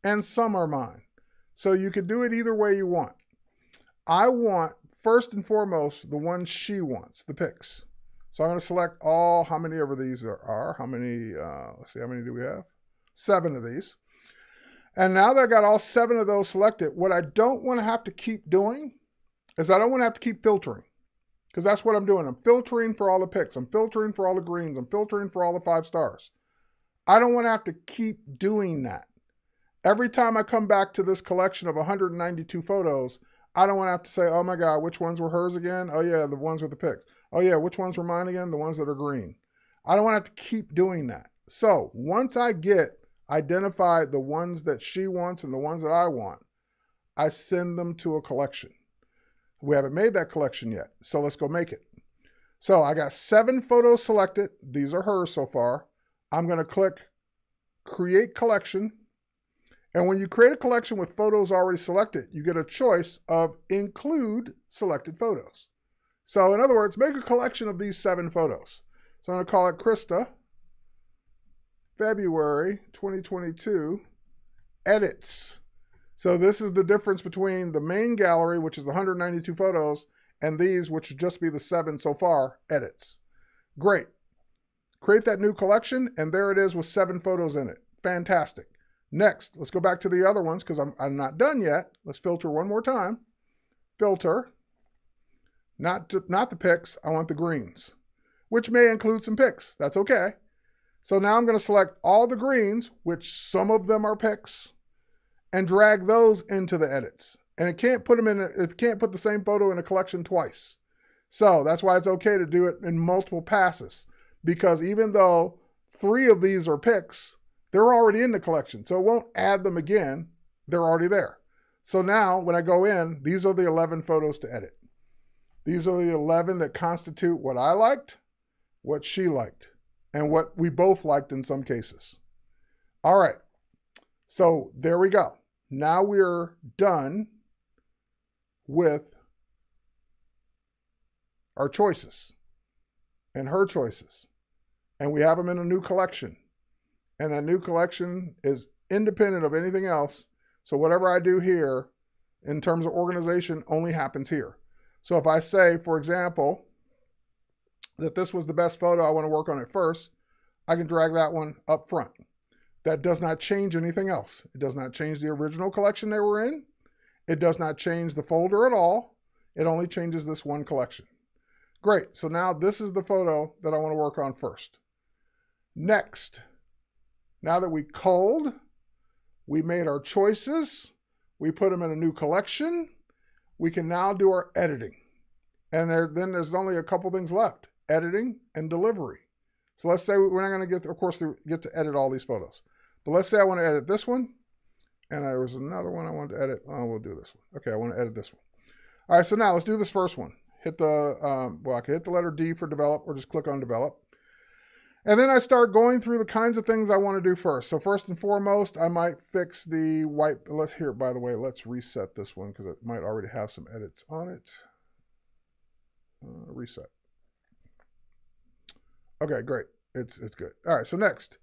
And some are mine. So you could do it either way you want. I want, first and foremost, the one she wants, the pics. So I'm going to select all, how many of these there are. How many, let's see, how many do we have? 7 of these. And now that I got all 7 of those selected, what I don't want to have to keep doing is I don't want to have to keep filtering. Because that's what I'm doing. I'm filtering for all the pics. I'm filtering for all the greens. I'm filtering for all the 5 stars. I don't want to have to keep doing that. Every time I come back to this collection of 192 photos, I don't want to have to say, oh my God, which ones were hers again? Oh yeah, the ones with the pics. Oh yeah, which ones were mine again? The ones that are green. I don't want to have to keep doing that. So once I get identified the ones that she wants and the ones that I want, I send them to a collection. We haven't made that collection yet, so let's go make it. So I got 7 photos selected. These are hers so far. I'm going to click Create Collection. And when you create a collection with photos already selected, you get a choice of Include Selected Photos. So in other words, make a collection of these 7 photos. So I'm going to call it Krista, February 2022, Edits. So this is the difference between the main gallery, which is 192 photos, and these, which would just be the 7 so far, edits. Great. Create that new collection, and there it is with 7 photos in it. Fantastic. Next, let's go back to the other ones because I'm not done yet. Let's filter one more time. Filter. Not the pics, I want the greens, which may include some pics. That's okay. So now I'm going to select all the greens, which some of them are pics, and drag those into the edits. And it can't put the same photo in a collection twice. So that's why it's okay to do it in multiple passes, because even though 3 of these are pics, they're already in the collection. So it won't add them again. They're already there. So now when I go in, these are the 11 photos to edit. These are the 11 that constitute what I liked, what she liked, and what we both liked in some cases. All right. So there we go. Now we're done with our choices and her choices. And we have them in a new collection. And that new collection is independent of anything else. So whatever I do here in terms of organization only happens here. So if I say, for example, that this was the best photo, I want to work on it first, I can drag that one up front. That does not change anything else. It does not change the original collection they were in. It does not change the folder at all. It only changes this one collection. Great. So now this is the photo that I want to work on first. Next, now that we culled, we made our choices, we put them in a new collection, we can now do our editing. And then there's only a couple things left, editing and delivery. So let's say we're not going to get, of course, get to edit all these photos. But let's say I want to edit this one, and there was another one I wanted to edit. Oh, we'll do this one. Okay, I want to edit this one. All right, so now let's do this first one. Hit the, well, I can hit the letter D for develop, or just click on develop. And then I start going through the kinds of things I want to do first. So first and foremost, I might fix the white, by the way, let's reset this one because it might already have some edits on it. Reset. Okay, great. It's good. All right, so next,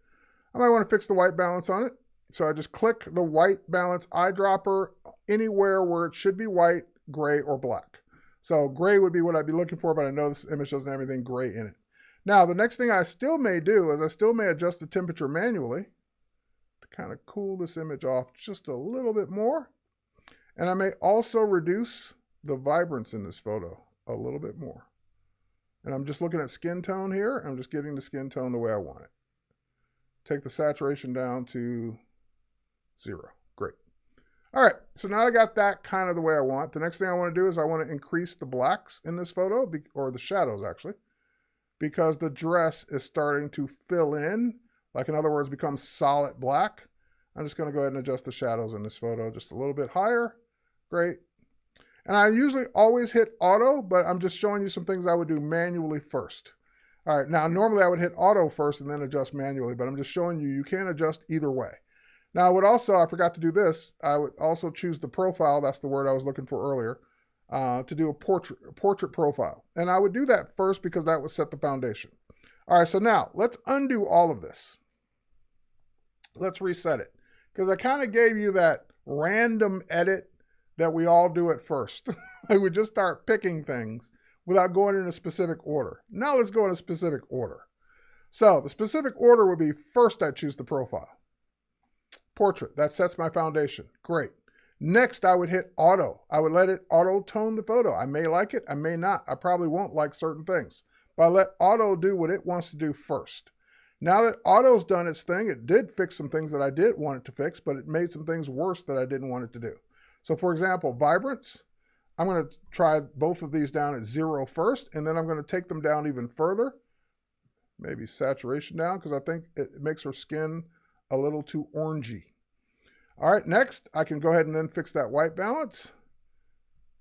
I might want to fix the white balance on it. So I just click the white balance eyedropper anywhere where it should be white, gray, or black. So gray would be what I'd be looking for, but I know this image doesn't have anything gray in it. Now, the next thing I still may do is I still may adjust the temperature manually to kind of cool this image off just a little bit more. And I may also reduce the vibrance in this photo a little bit more. And I'm just looking at skin tone here. I'm just getting the skin tone the way I want it. Take the saturation down to 0. Great. All right, so now I got that kind of the way I want. The next thing I want to do is I want to increase the blacks in this photo, or the shadows actually, because the dress is starting to fill in, like in other words, become solid black. I'm just going to go ahead and adjust the shadows in this photo just a little bit higher. Great. And I usually always hit auto, but I'm just showing you some things I would do manually first. All right, now normally I would hit auto first and then adjust manually, but I'm just showing you, you can adjust either way. Now I would also, I forgot to do this, I would also choose the profile, that's the word I was looking for earlier, to do a portrait profile. And I would do that first because that would set the foundation. All right, so now let's undo all of this. Let's reset it. Because I kind of gave you that random edit that we all do at first. I would just start picking things without going in a specific order. Now let's go in a specific order. So the specific order would be first I choose the profile. Portrait, that sets my foundation. Great. Next, I would hit auto. I would let it auto tone the photo. I may like it, I may not. I probably won't like certain things. But I let auto do what it wants to do first. Now that auto's done its thing, it did fix some things that I did want it to fix, but it made some things worse that I didn't want it to do. So for example, vibrance, I'm going to try both of these down at 0 first, and then I'm going to take them down even further. Maybe saturation down, because I think it makes her skin a little too orangey. All right, next, I can go ahead and then fix that white balance.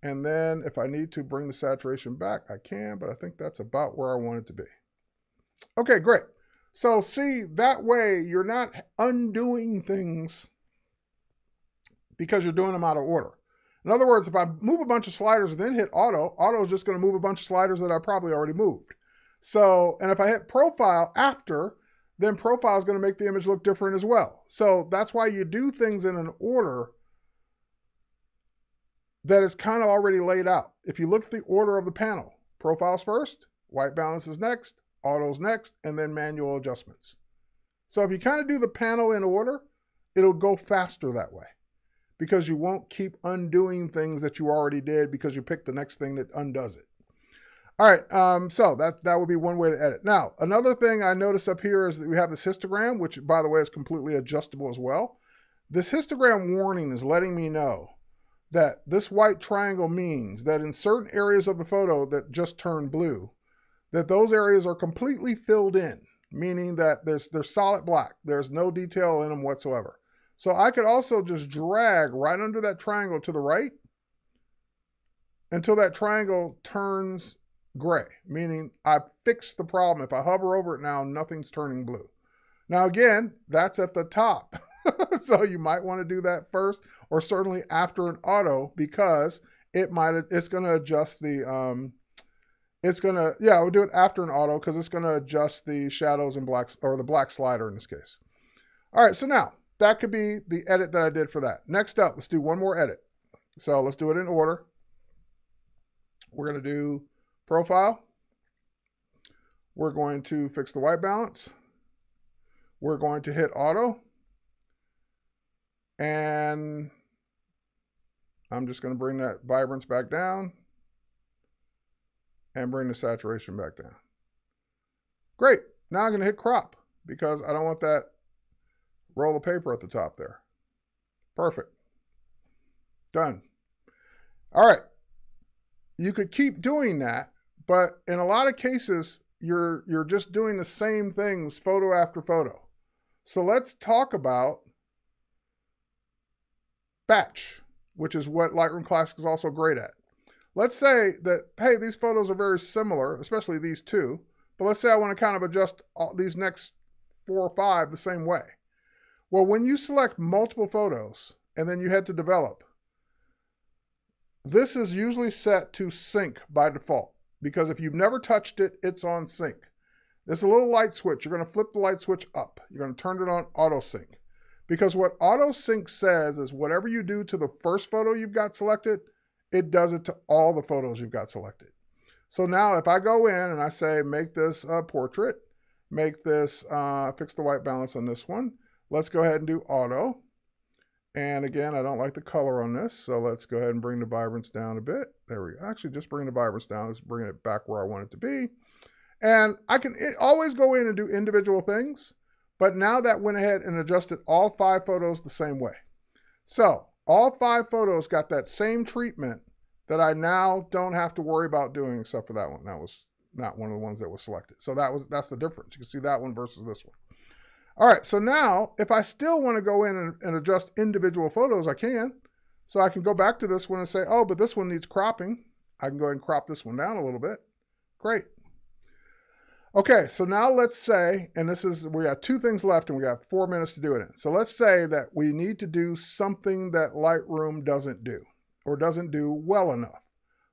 And then if I need to bring the saturation back, I can, but I think that's about where I want it to be. Okay, great. So see, that way you're not undoing things because you're doing them out of order. In other words, if I move a bunch of sliders and then hit auto, auto is just going to move a bunch of sliders that I probably already moved. So, and if I hit profile after, then profile is going to make the image look different as well. So that's why you do things in an order that is kind of already laid out. If you look at the order of the panel, profiles first, white balance is next, auto's next, and then manual adjustments. So if you kind of do the panel in order, it'll go faster that way because you won't keep undoing things that you already did because you picked the next thing that undoes it. All right, so that would be one way to edit. Now, another thing I notice up here is that we have this histogram, which by the way is completely adjustable as well. This histogram warning is letting me know that this white triangle means that in certain areas of the photo that just turned blue, that those areas are completely filled in, meaning that they're solid black. There's no detail in them whatsoever. So I could also just drag right under that triangle to the right until that triangle turns gray, meaning I fixed the problem. If I hover over it now, nothing's turning blue. Now again, that's at the top. So you might want to do that first or certainly after an auto because it's going to adjust the, I would do it after an auto because it's going to adjust the shadows and blacks, or the black slider in this case. All right, so now that could be the edit that I did for that. Next up, let's do one more edit. So let's do it in order. We're going to do profile. We're going to fix the white balance. We're going to hit auto. And I'm just going to bring that vibrance back down. and bring the saturation back down. Great. Now I'm going to hit crop because I don't want that roll of paper at the top there. Perfect. Done. All right. You could keep doing that, but in a lot of cases, you're just doing the same things photo after photo. So let's talk about batch, which is what Lightroom Classic is also great at. Let's say that, hey, these photos are very similar, especially these two, but let's say I want to kind of adjust all these next 4 or 5 the same way. Well, when you select multiple photos and then you head to develop, this is usually set to sync by default, because if you've never touched it, it's on sync. There's a little light switch. You're going to flip the light switch up. You're going to turn it on auto sync, because what auto sync says is whatever you do to the first photo you've got selected, it does it to all the photos you've got selected. So now if I go in and I say, make this a portrait, make this, fix the white balance on this one. Let's go ahead and do auto. And again, I don't like the color on this, so let's go ahead and bring the vibrance down a bit. There we go. Actually, just bring the vibrance down. Let's bring it back where I want it to be. And I can always go in and do individual things, but now that went ahead and adjusted all 5 photos the same way. So all 5 photos got that same treatment that I now don't have to worry about doing, except for that one. That was not one of the ones that was selected. So that's the difference. You can see that one versus this one. All right, so now if I still want to go in and adjust individual photos, I can. So I can go back to this one and say, oh, but this one needs cropping. I can go ahead and crop this one down a little bit. Great. Okay, so now let's say, and we got 2 things left and we got 4 minutes to do it in. So let's say that we need to do something that Lightroom doesn't do or doesn't do well enough.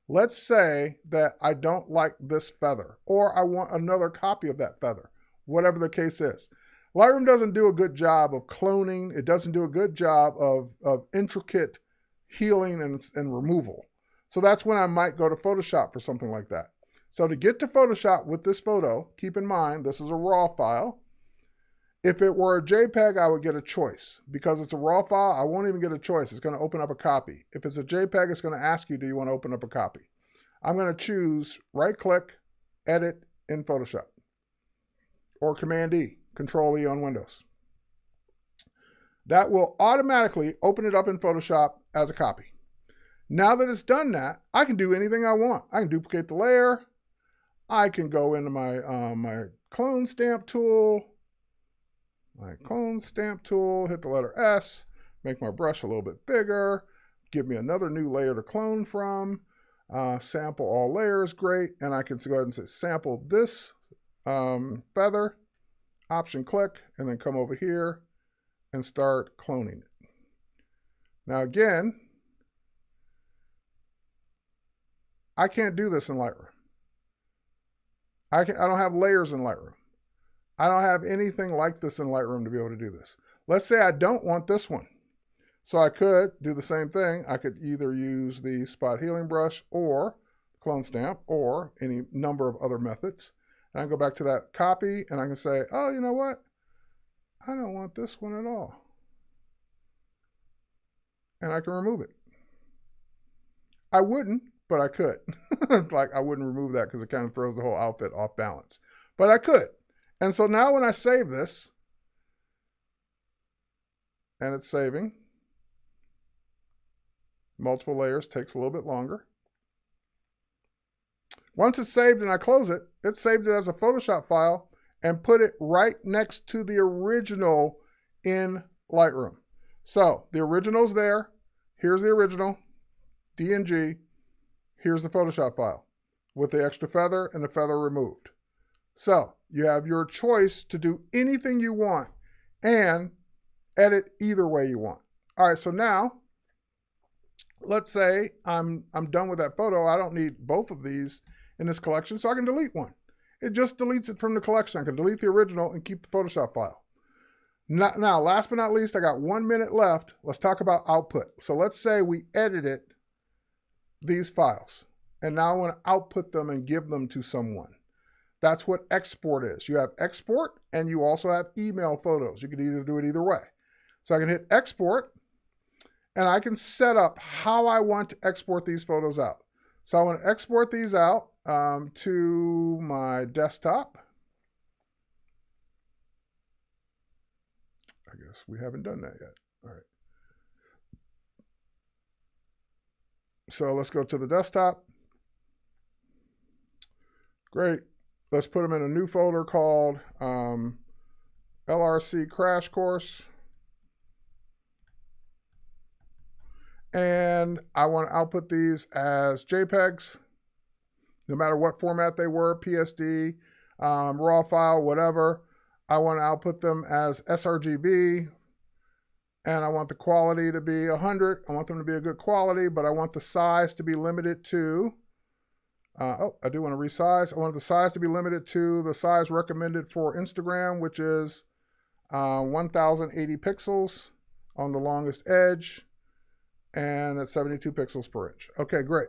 Let's say that I don't like this feather, or I want another copy of that feather, whatever the case is. Lightroom doesn't do a good job of cloning. It doesn't do a good job of intricate healing and removal. So that's when I might go to Photoshop for something like that. So to get to Photoshop with this photo, keep in mind, this is a RAW file. If it were a JPEG, I would get a choice. Because it's a RAW file, I won't even get a choice. It's going to open up a copy. If it's a JPEG, it's going to ask you, do you want to open up a copy? I'm going to choose right-click, edit in Photoshop. Or Command-E, Control-E on Windows. That will automatically open it up in Photoshop as a copy. Now that it's done that, I can do anything I want. I can duplicate the layer. I can go into my, my clone stamp tool. Hit the letter S, make my brush a little bit bigger, give me another new layer to clone from, sample all layers, great, and I can go ahead and say sample this feather, option click, and then come over here and start cloning it. Now again, I can't do this in Lightroom. I don't have layers in Lightroom. I don't have anything like this in Lightroom to be able to do this. Let's say I don't want this one. So I could do the same thing. I could either use the spot healing brush or clone stamp or any number of other methods. And I can go back to that copy and I can say, oh, you know what? I don't want this one at all. And I can remove it. I wouldn't, but I could. Like I wouldn't remove that because it kind of throws the whole outfit off balance. But I could. And so now when I save this, and it's saving, multiple layers takes a little bit longer. Once it's saved and I close it, it saved it as a Photoshop file and put it right next to the original in Lightroom. So the original's there. Here's the original, DNG. Here's the Photoshop file with the extra feather and the feather removed. So you have your choice to do anything you want and edit either way you want. All right, so now let's say I'm done with that photo. I don't need both of these in this collection, so I can delete one. It just deletes it from the collection. I can delete the original and keep the Photoshop file. Now, last but not least, I got 1 minute left. Let's talk about output. So let's say we edited these files, and now I want to output them and give them to someone. That's what export is. You have export and you also have email photos. You can either do it either way. So I can hit export and I can set up how I want to export these photos out. So I want to export these out. to my desktop. I guess we haven't done that yet. All right. So let's go to the desktop. Great. Let's put them in a new folder called LRC Crash Course. And I want to output these as JPEGs, no matter what format they were, PSD, RAW file, whatever. I want to output them as sRGB, and I want the quality to be 100. I want them to be a good quality, but I want the size to be limited to, I do want to resize. I want the size to be limited to the size recommended for Instagram, which is 1080 pixels on the longest edge, and at 72 pixels per inch. Okay, great.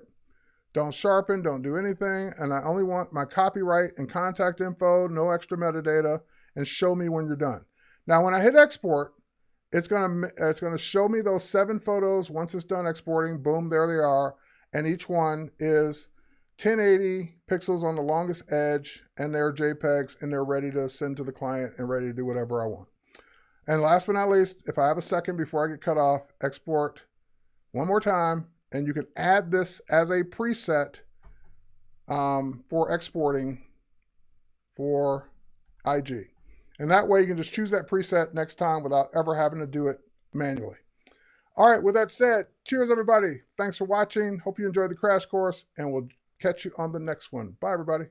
Don't sharpen, don't do anything, and I only want my copyright and contact info, no extra metadata, and show me when you're done. Now, when I hit export, it's gonna show me those 7 photos. Once it's done exporting, boom, there they are, and each one is 1080 pixels on the longest edge, and they're JPEGs, and they're ready to send to the client and ready to do whatever I want. And last but not least, if I have a second before I get cut off, export one more time, and you can add this as a preset for exporting for IG. And that way you can just choose that preset next time without ever having to do it manually. All right, with that said, cheers everybody. Thanks for watching. Hope you enjoyed the crash course, and we'll catch you on the next one. Bye everybody.